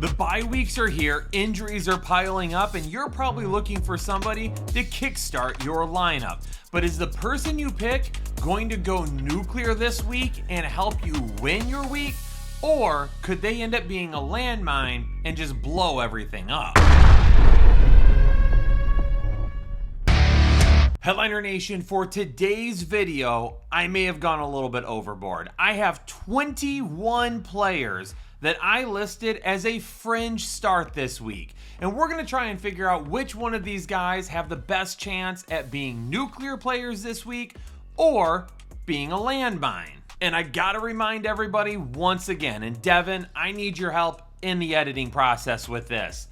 The bye weeks are here, injuries are piling up, and you're probably looking for somebody to kickstart your lineup. But is the person you pick going to go nuclear this week and help you win your week? Or could they end up being a landmine and just blow everything up? Headliner Nation, for today's video, I may have gone a little bit overboard. I have 21 players that I listed as a fringe start this week. And we're gonna try and figure out which one of these guys have the best chance at being nuclear players this week or being a landmine. And I gotta remind everybody once again, and Devin, I need your help in the editing process with this.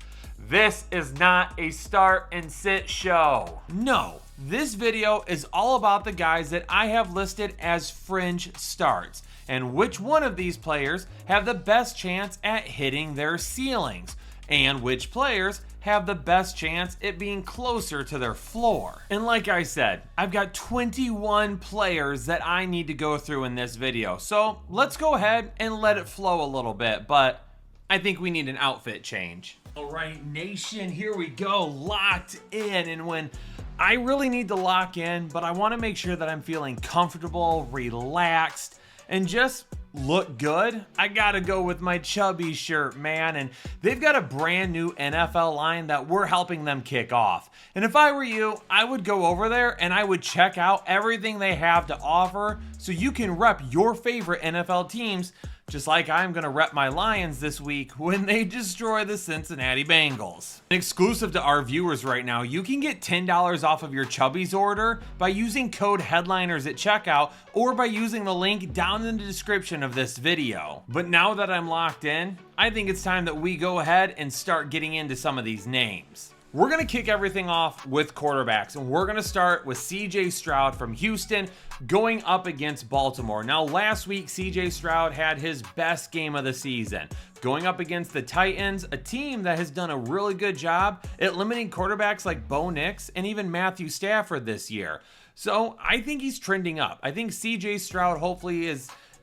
This is not a start and sit show. No, this video is all about the guys that I have listed as fringe starts and which one of these players have the best chance at hitting their ceilings and which players have the best chance at being closer to their floor. And like I said, I've got 21 players that I need to go through in this video. So let's go ahead and let it flow a little bit, but I think we need an outfit change. All right, Nation, here we go, locked in. And when I really need to lock in, but I want to make sure that I'm feeling comfortable, relaxed, and just look good, I gotta go with my chubby shirt, man. And they've got a brand new NFL line that we're helping them kick off. And if I were you, I would go over there and I would check out everything they have to offer so you can rep your favorite NFL teams, just like I'm gonna rep my Lions this week when they destroy the Cincinnati Bengals. Exclusive to our viewers right now, you can get $10 off of your Chubbies order by using code HEADLINERS at checkout or by using the link down in the description of this video. But now that I'm locked in, I think it's time that we go ahead and start getting into some of these names. We're going to kick everything off with quarterbacks, and we're going to start with CJ Stroud from Houston going up against Baltimore. Now, last week, CJ Stroud had his best game of the season, going up against the Titans, a team that has done a really good job at limiting quarterbacks like Bo Nix and even Matthew Stafford this year. So I think he's trending up. I think CJ Stroud hopefully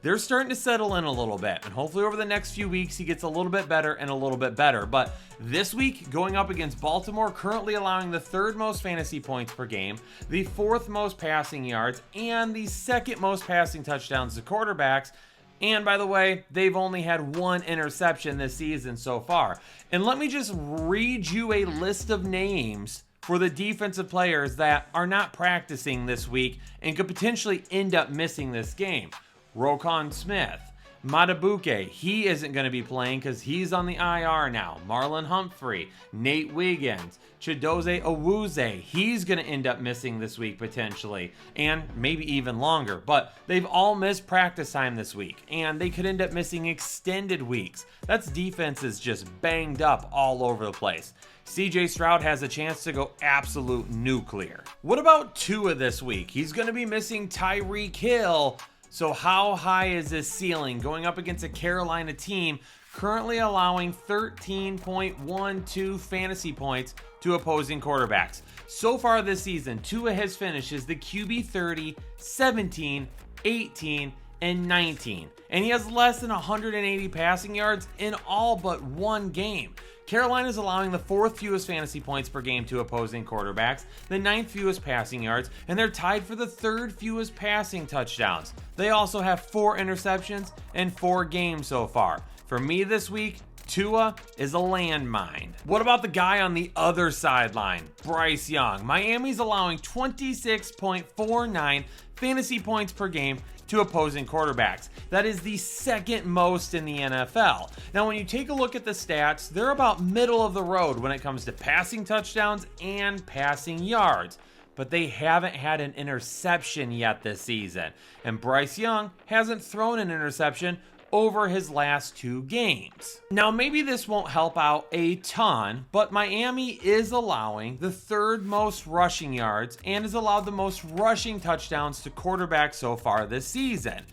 they're starting to settle in a little bit, and hopefully over the next few weeks he gets a little bit better and a little bit better. But this week, going up against Baltimore, currently allowing the third most fantasy points per game, the fourth most passing yards, and the second most passing touchdowns to quarterbacks. And by the way, they've only had one interception this season so far. And let me just read you a list of names for the defensive players that are not practicing this week and could potentially end up missing this game. Roquan Smith, Matabuke, he isn't going to be playing because he's on the IR now. Marlon Humphrey, Nate Wiggins, Chidozie Awuzie, he's going to end up missing this week potentially, and maybe even longer. But they've all missed practice time this week, and they could end up missing extended weeks. That's defenses just banged up all over the place. CJ Stroud has a chance to go absolute nuclear. What about Tua this week? He's going to be missing Tyreek Hill. So how high is this ceiling going up against a Carolina team currently allowing 13.12 fantasy points to opposing quarterbacks? So far this season, Tua has finished as the QB 30, 17, 18, and 19. And he has less than 180 passing yards in all but one game. Carolina is allowing the fourth fewest fantasy points per game to opposing quarterbacks, the ninth fewest passing yards, and they're tied for the third fewest passing touchdowns. They also have 4 interceptions in 4 games so far. For me this week, Tua is a landmine. What about the guy on the other sideline, Bryce Young? Miami's allowing 26.49 fantasy points per game to opposing quarterbacks. That is the second most in the NFL. Now, when you take a look at the stats, they're about middle of the road when it comes to passing touchdowns and passing yards, but they haven't had an interception yet this season. And Bryce Young hasn't thrown an interception over his last 2 games. Now, maybe this won't help out a ton, but Miami is allowing the third most rushing yards and has allowed the most rushing touchdowns to quarterbacks so far this season.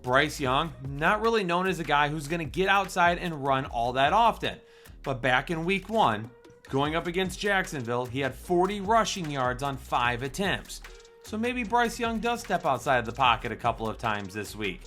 Bryce Young, not really known as a guy who's going to get outside and run all that often, but back in week 1, going up against Jacksonville, he had 40 rushing yards on 5 attempts. So maybe Bryce Young does step outside of the pocket a couple of times this week.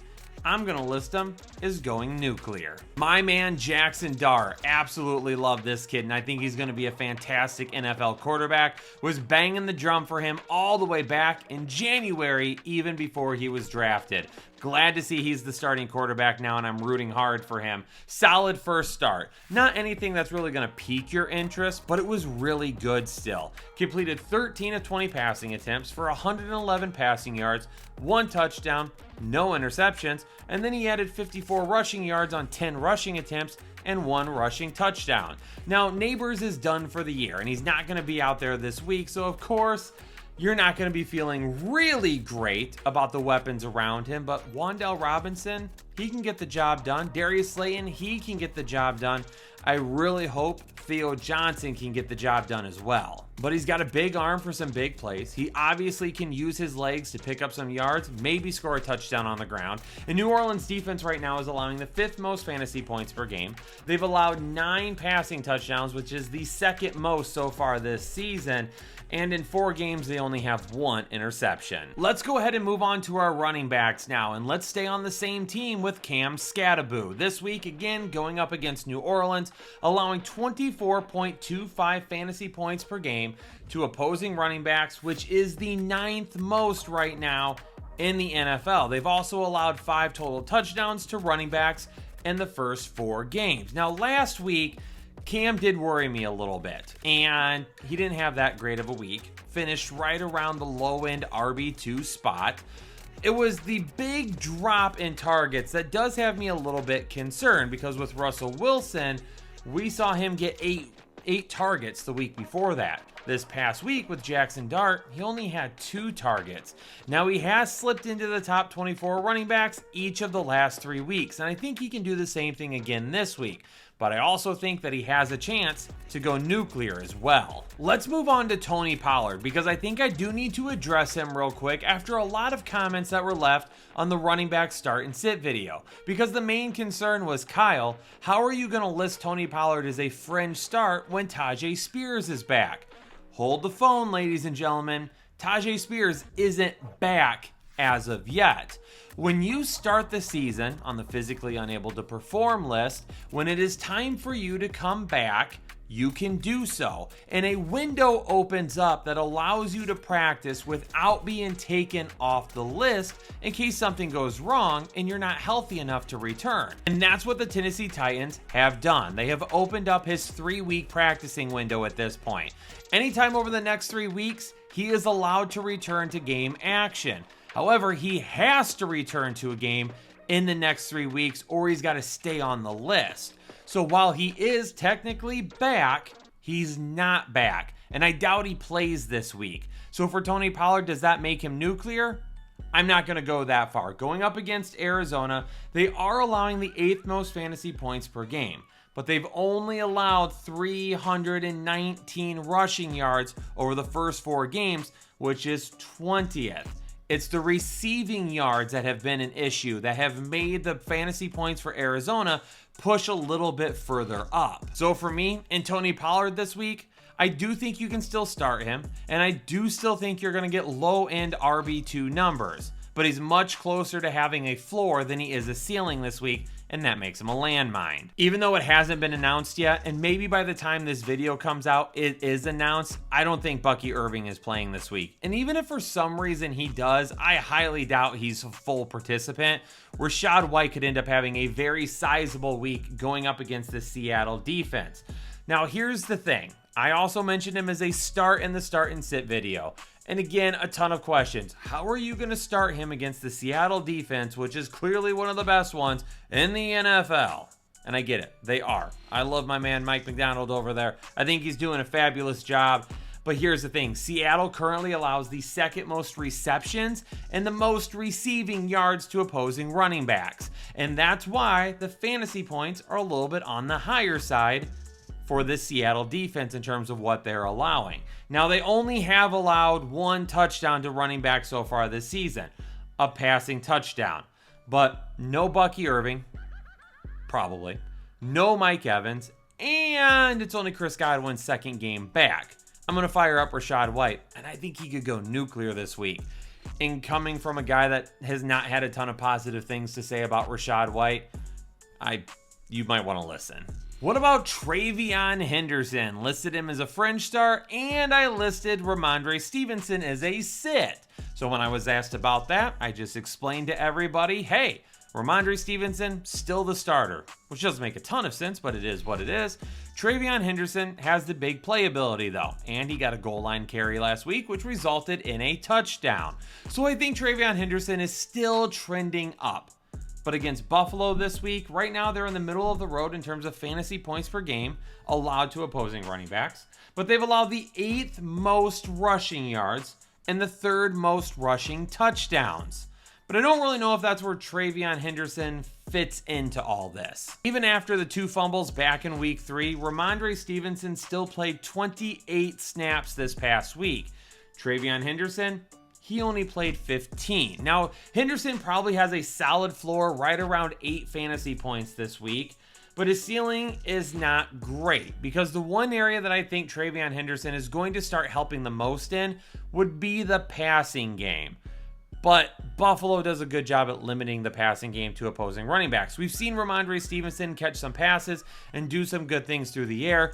I'm going to list him as going nuclear. My man Jackson Dart, absolutely love this kid, and I think he's going to be a fantastic NFL quarterback. Was banging the drum for him all the way back in January, even before he was drafted. Glad to see he's the starting quarterback now, and I'm rooting hard for him. Solid first start. Not anything that's really going to pique your interest, but it was really good still. Completed 13 of 20 passing attempts for 111 passing yards, 1 touchdown, no interceptions, and then he added 54 rushing yards on 10 rushing attempts and 1 rushing touchdown. Now, Neighbors is done for the year, and he's not going to be out there this week, so of course, you're not going to be feeling really great about the weapons around him, but Wan'Dale Robinson, he can get the job done. Darius Slayton, he can get the job done. I really hope Theo Johnson can get the job done as well. But he's got a big arm for some big plays. He obviously can use his legs to pick up some yards, maybe score a touchdown on the ground. And New Orleans defense right now is allowing the 5th most fantasy points per game. They've allowed 9 passing touchdowns, which is the 2nd most so far this season. And in 4 games, they only have 1 interception. Let's go ahead and move on to our running backs now, and let's stay on the same team with Cam Skattebo. This week, again, going up against New Orleans, allowing 24.25 fantasy points per game to opposing running backs, which is the 9th most right now in the NFL. They've also allowed 5 total touchdowns to running backs in the first 4 games. Now, last week, Cam did worry me a little bit, and he didn't have that great of a week. Finished right around the low-end RB2 spot. It was the big drop in targets that does have me a little bit concerned, because with Russell Wilson, we saw him get eight targets the week before that. This past week with Jackson Dart, he only had 2 targets. Now, he has slipped into the top 24 running backs each of the last 3 weeks, and I think he can do the same thing again this week. But I also think that he has a chance to go nuclear as well. Let's move on to Tony Pollard, because I think I do need to address him real quick after a lot of comments that were left on the running back start and sit video. Because the main concern was, Kyle, how are you going to list Tony Pollard as a fringe start when Tyjae Spears is back? Hold the phone, ladies and gentlemen. Tyjae Spears isn't back as of yet. When you start the season on the physically unable to perform list, when it is time for you to come back, you can do so. And a window opens up that allows you to practice without being taken off the list in case something goes wrong and you're not healthy enough to return. And that's what the Tennessee Titans have done. They have opened up his 3-week practicing window at this point. Anytime over the next 3 weeks, he is allowed to return to game action. However, he has to return to a game in the next 3 weeks, or he's got to stay on the list. So while he is technically back, he's not back. And I doubt he plays this week. So for Tony Pollard, does that make him nuclear? I'm not going to go that far. Going up against Arizona, they are allowing the 8th most fantasy points per game. But they've only allowed 319 rushing yards over the first 4 games, which is 20th. It's the receiving yards that have been an issue, that have made the fantasy points for Arizona push a little bit further up. So for me and Tony Pollard this week, I do think you can still start him, and I do still think you're going to get low-end RB2 numbers. But he's much closer to having a floor than he is a ceiling this week, and that makes him a landmine. Even though it hasn't been announced yet, and maybe by the time this video comes out, it is announced, I don't think Bucky Irving is playing this week. And even if for some reason he does, I highly doubt he's a full participant. Rachaad White could end up having a very sizable week going up against the Seattle defense. Now, here's the thing. I also mentioned him as a start in the start and sit video. And again, a ton of questions. How are you going to start him against the Seattle defense, which is clearly one of the best ones in the NFL? And I get it. They are. I love my man Mike McDonald over there. I think he's doing a fabulous job. But here's the thing. Seattle currently allows the 2nd most receptions and the most receiving yards to opposing running backs. And that's why the fantasy points are a little bit on the higher side for the Seattle defense in terms of what they're allowing. Now, they only have allowed 1 touchdown to running back so far this season, a passing touchdown. But no Bucky Irving, probably, no Mike Evans, and it's only Chris Godwin's 2nd game back. I'm going to fire up Rachaad White, and I think he could go nuclear this week. And coming from a guy that has not had a ton of positive things to say about Rachaad White, you might want to listen. What about Travion Henderson? Listed him as a fringe start, and I listed Ramondre Stevenson as a sit. So when I was asked about that, I just explained to everybody, hey, Ramondre Stevenson, still the starter, which doesn't make a ton of sense, but it is what it is. Travion Henderson has the big playability though, and he got a goal line carry last week, which resulted in a touchdown. So I think Travion Henderson is still trending up. But against Buffalo this week, right now they're in the middle of the road in terms of fantasy points per game allowed to opposing running backs. But they've allowed the 8th most rushing yards and the 3rd most rushing touchdowns. But I don't really know if that's where Travion Henderson fits into all this. Even after the 2 fumbles back in week 3, Ramondre Stevenson still played 28 snaps this past week. Travion Henderson, he only played 15. Now, Henderson probably has a solid floor right around 8 fantasy points this week, but his ceiling is not great because the one area that I think Travion Henderson is going to start helping the most in would be the passing game. But Buffalo does a good job at limiting the passing game to opposing running backs. We've seen Ramondre Stevenson catch some passes and do some good things through the air.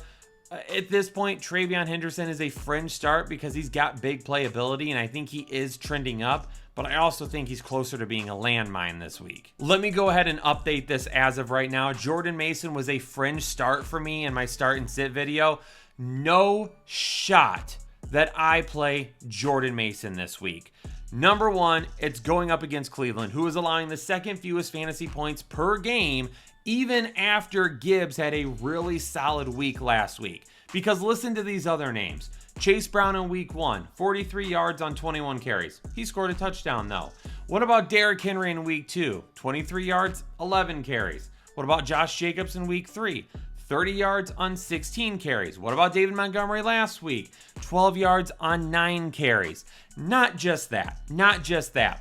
At this point, Travion Henderson is a fringe start because he's got big playability, and I think he is trending up, but I also think he's closer to being a landmine this week. Let me go ahead and update this as of right now. Jordan Mason was a fringe start for me in my start and sit video. No shot that I play Jordan Mason this week. Number one, it's going up against Cleveland, who is allowing the 2nd fewest fantasy points per game, even after Gibbs had a really solid week last week. Because listen to these other names. Chase Brown in week 1, 43 yards on 21 carries. He scored a touchdown though. What about Derrick Henry in week 2, 23 yards, 11 carries? What about Josh Jacobs in week 3? 30 yards on 16 carries. What about David Montgomery last week? 12 yards on 9 carries. Not just that.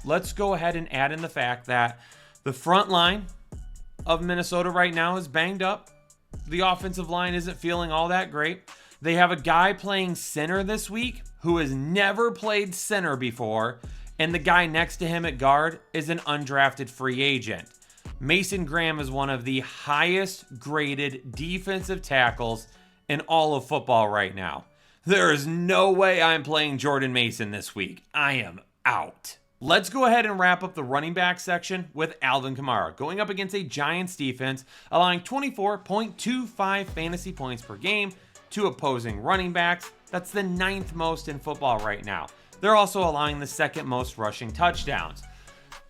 Let's go ahead and add in the fact that the front line of Minnesota right now is banged up. The offensive line isn't feeling all that great. They have a guy playing center this week who has never played center before, and the guy next to him at guard is an undrafted free agent. Mason Graham is one of the highest graded defensive tackles in all of football right now. There is no way I'm playing Jordan Mason this week. I am out. Let's go ahead and wrap up the running back section with Alvin Kamara, going up against a Giants defense, allowing 24.25 fantasy points per game to opposing running backs. That's the 9th most in football right now. They're also allowing the 2nd most rushing touchdowns.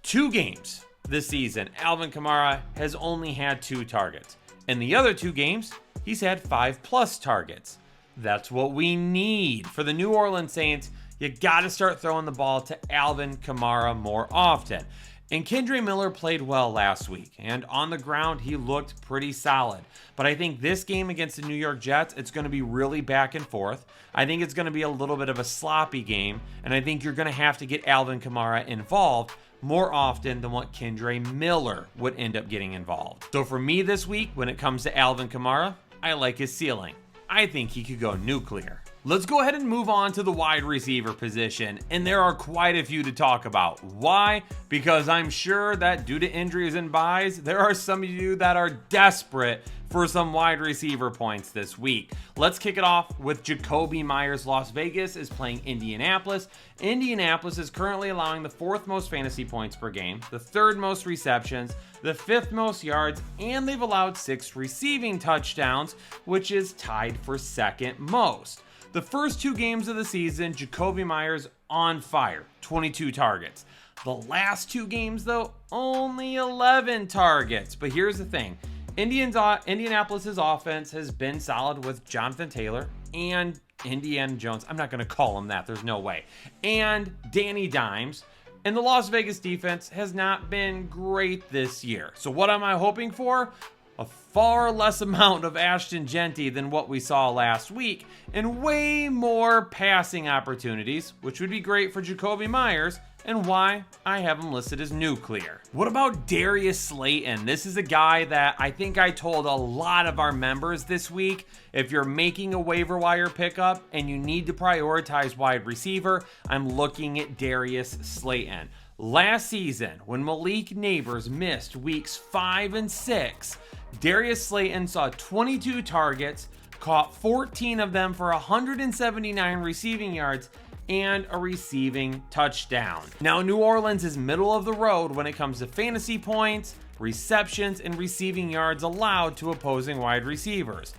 2 games this season, Alvin Kamara has only had 2 targets. In the other 2 games, he's had 5+ targets. That's what we need. For the New Orleans Saints, you got to start throwing the ball to Alvin Kamara more often. And Kendre Miller played well last week, and on the ground, he looked pretty solid. But I think this game against the New York Jets, it's going to be really back and forth. I think it's going to be a little bit of a sloppy game, and I think you're going to have to get Alvin Kamara involved more often than what Kendre Miller would end up getting involved. So for me this week, when it comes to Alvin Kamara, I like his ceiling. I think he could go nuclear. Let's go ahead and move on to the wide receiver position, and there are quite a few to talk about. Why? Because I'm sure that due to injuries and buys, there are some of you that are desperate for some wide receiver points this week. Let's kick it off with Jakobi Meyers. Las Vegas is playing Indianapolis. Indianapolis is currently allowing the 4th most fantasy points per game, the 3rd most receptions, the 5th most yards, and they've allowed 6 receiving touchdowns, which is tied for 2nd most. The first 2 games of the season, Jakobi Meyers on fire, 22 targets. The last 2 games, though, only 11 targets. But here's the thing. Indianapolis's offense has been solid with Jonathan Taylor and Indiana Jones. I'm not going to call him that. There's no way. And Danny Dimes. And the Las Vegas defense has not been great this year. So what am I hoping for? A far less amount of Ashton Genty than what we saw last week, and way more passing opportunities, which would be great for Jakobi Meyers and why I have him listed as nuclear. What about Darius Slayton? This is a guy that I think I told a lot of our members this week. If you're making a waiver wire pickup and you need to prioritize wide receiver, I'm looking at Darius Slayton. Last season, when Malik Neighbors missed weeks 5 and 6, Darius Slayton saw 22 targets, caught 14 of them for 179 receiving yards, and a receiving touchdown. Now, New Orleans is middle of the road when it comes to fantasy points, receptions, and receiving yards allowed to opposing wide receivers.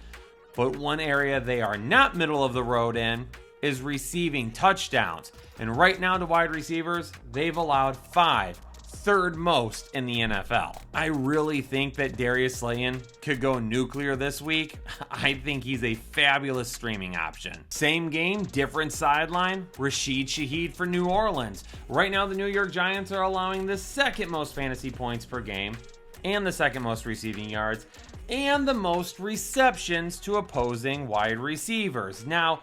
But one area they are not middle of the road in is receiving touchdowns. And right now to wide receivers, they've allowed 5, third most in the NFL. I really think that Darius Slayton could go nuclear this week. I think he's a fabulous streaming option. Same game, different sideline, Rashid Shaheed for New Orleans. Right now, the New York Giants are allowing the second most fantasy points per game and the second most receiving yards and the most receptions to opposing wide receivers. Now,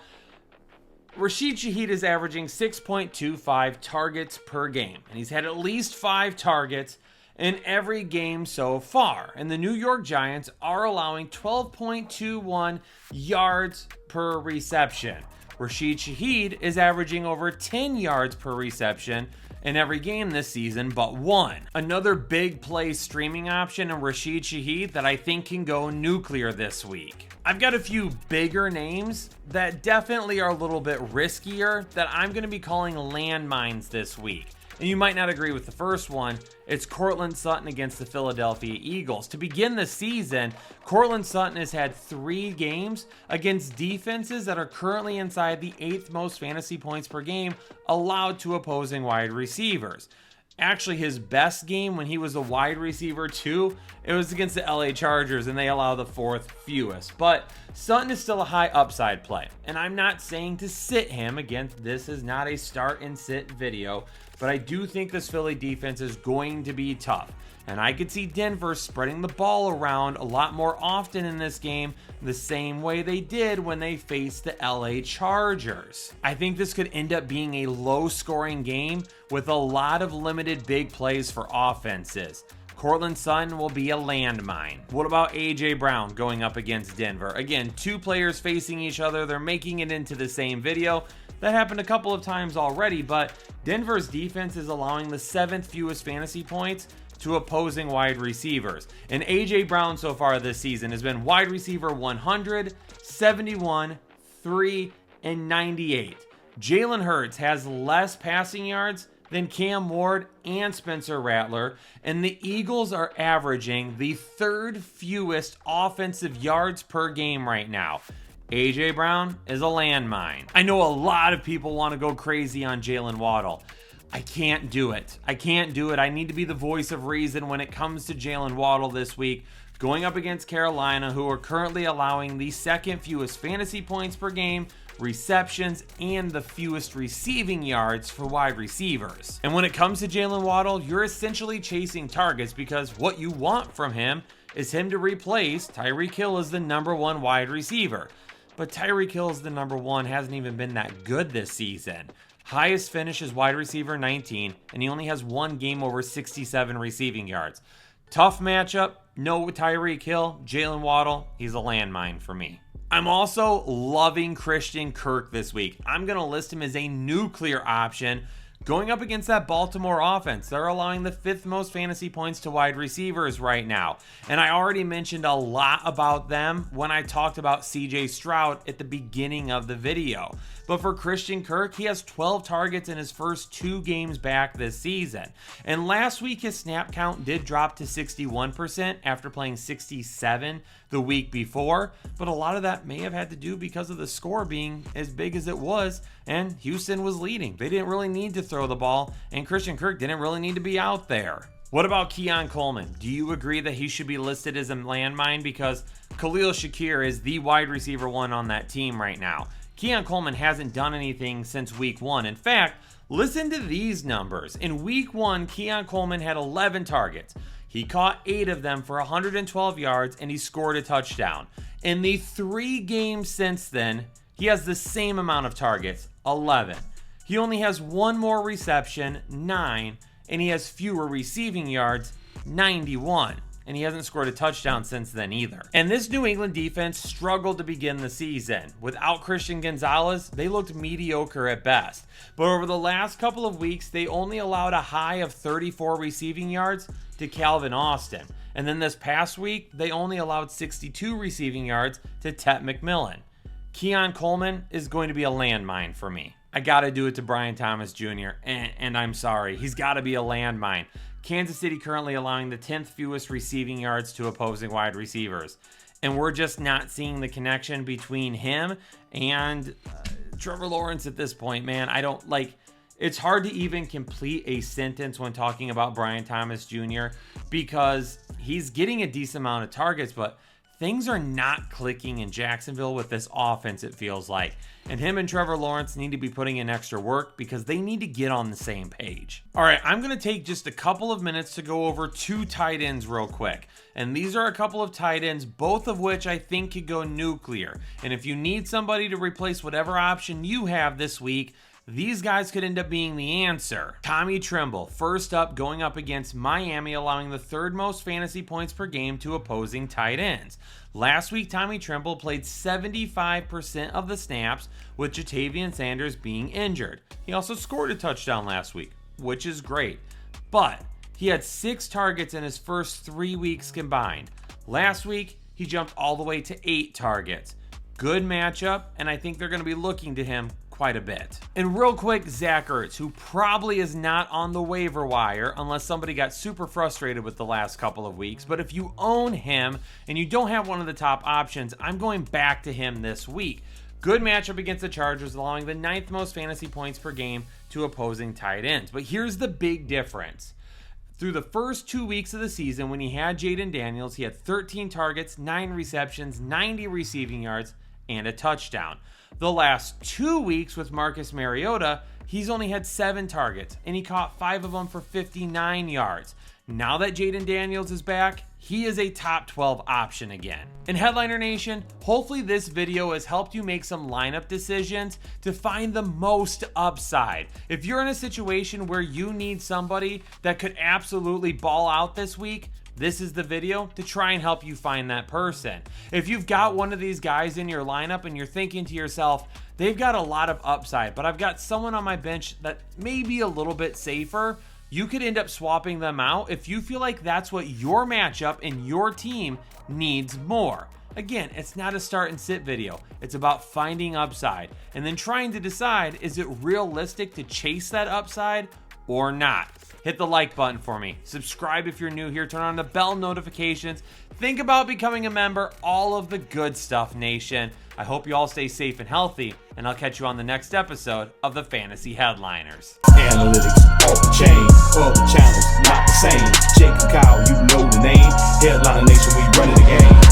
Rashid Shaheed is averaging 6.25 targets per game, and he's had at least 5 targets in every game so far. And the New York Giants are allowing 12.21 yards per reception. Rashid Shaheed is averaging over 10 yards per reception in every game this season but one. Another big play streaming option in Rashid Shaheed that I think can go nuclear this week. I've got a few bigger names that definitely are a little bit riskier that I'm going to be calling landmines this week. And you might not agree with the first one. It's Courtland Sutton against the Philadelphia Eagles. To begin the season, Courtland Sutton has had 3 games against defenses that are currently inside the 8th most fantasy points per game allowed to opposing wide receivers. Actually, his best game when he was a wide receiver too, it was against the LA Chargers, and they allow the 4th fewest. But Sutton is still a high upside play, and I'm not saying to sit him. Again, this is not a start and sit video, but I do think this Philly defense is going to be tough. And I could see Denver spreading the ball around a lot more often in this game, the same way they did when they faced the LA Chargers. I think this could end up being a low-scoring game with a lot of limited big plays for offenses. Courtland Sutton will be a landmine. What about A.J. Brown going up against Denver? Again, 2 players facing each other. They're making it into the same video. That happened a couple of times already, but Denver's defense is allowing the 7th fewest fantasy points to opposing wide receivers. And A.J. Brown so far this season has been wide receiver 100, 71, 3, and 98. Jalen Hurts has less passing yards than Cam Ward and Spencer Rattler, and the Eagles are averaging the 3rd fewest offensive yards per game right now. A.J. Brown is a landmine. I know a lot of people want to go crazy on Jalen Waddle. I can't do it. I need to be the voice of reason when it comes to Jalen Waddle this week, going up against Carolina, who are currently allowing the 2nd fewest fantasy points per game, receptions, and the fewest receiving yards for wide receivers. And when it comes to Jalen Waddle, you're essentially chasing targets because what you want from him is him to replace Tyreek Hill as the #1 wide receiver. But Tyreek Hill as the #1 hasn't even been that good this season. Highest finish is wide receiver 19, and he only has 1 game over 67 receiving yards. Tough matchup, no Tyreek Hill, Jalen Waddle, he's a landmine for me. I'm also loving Christian Kirk this week. I'm going to list him as a nuclear option going up against that Baltimore offense. They're allowing the 5th most fantasy points to wide receivers right now. And I already mentioned a lot about them when I talked about CJ Stroud at the beginning of the video. But for Christian Kirk, he has 12 targets in his first 2 games back this season. And last week, his snap count did drop to 61% after playing 67 the week before. But a lot of that may have had to do because of the score being as big as it was, and Houston was leading. They didn't really need to throw the ball, and Christian Kirk didn't really need to be out there. What about Keon Coleman? Do you agree that he should be listed as a landmine? Because Khalil Shakir is the wide receiver 1 on that team right now. Keon Coleman hasn't done anything since week 1. In fact, listen to these numbers. In week 1, Keon Coleman had 11 targets. He caught 8 of them for 112 yards, and he scored a touchdown. In the 3 games since then, he has the same amount of targets, 11. He only has one more reception, 9, and he has fewer receiving yards, 91. And he hasn't scored a touchdown since then either. And this New England defense struggled to begin the season. Without Christian Gonzalez, they looked mediocre at best. But over the last couple of weeks, they only allowed a high of 34 receiving yards to Calvin Austin. And then this past week, they only allowed 62 receiving yards to Tet McMillan. Keon Coleman is going to be a landmine for me. I got to do it to Brian Thomas Jr., and I'm sorry. He's got to be a landmine. Kansas City currently allowing the 10th fewest receiving yards to opposing wide receivers. And we're just not seeing the connection between him and Trevor Lawrence at this point, man. I don't like... It's hard to even complete a sentence when talking about Brian Thomas Jr. because he's getting a decent amount of targets, but things are not clicking in Jacksonville with this offense, it feels like. And him and Trevor Lawrence need to be putting in extra work because they need to get on the same page. All right, I'm going to take just a couple of minutes to go over 2 tight ends real quick. And these are a couple of tight ends, both of which I think could go nuclear. And if you need somebody to replace whatever option you have this week, these guys could end up being the answer. Tommy Tremble, first up, going up against Miami, allowing the 3rd most fantasy points per game to opposing tight ends. Last week, Tommy Tremble played 75% of the snaps, with Jatavian Sanders being injured. He also scored a touchdown last week, which is great. But he had 6 targets in his first 3 weeks combined. Last week, he jumped all the way to 8 targets. Good matchup, and I think they're going to be looking to him quite a bit. And real quick, Zach Ertz, who probably is not on the waiver wire unless somebody got super frustrated with the last couple of weeks. But if you own him and you don't have one of the top options, I'm going back to him this week. Good matchup against the Chargers, allowing the 9th most fantasy points per game to opposing tight ends. But here's the big difference. Through the first 2 weeks of the season, when he had Jaden Daniels, he had 13 targets, 9 receptions, 90 receiving yards, and a touchdown. The last 2 weeks with Marcus Mariota, he's only had 7 targets, and he caught 5 of them for 59 yards. Now that Jaden Daniels is back, he is a top 12 option again. In Headliner Nation, hopefully this video has helped you make some lineup decisions to find the most upside. If you're in a situation where you need somebody that could absolutely ball out this week, this is the video to try and help you find that person. If you've got one of these guys in your lineup and you're thinking to yourself, they've got a lot of upside, but I've got someone on my bench that may be a little bit safer, you could end up swapping them out if you feel like that's what your matchup and your team needs more. Again, it's not a start and sit video. It's about finding upside and then trying to decide, is it realistic to chase that upside or not? Hit the like button for me. Subscribe if you're new here. Turn on the bell notifications. Think about becoming a member. All of the good stuff, nation. I hope you all stay safe and healthy, and I'll catch you on the next episode of the Fantasy Headliners. Analytics off the chain, other channels not the same. Jake and Kyle, you know the name. Headliner Nation, we running the game.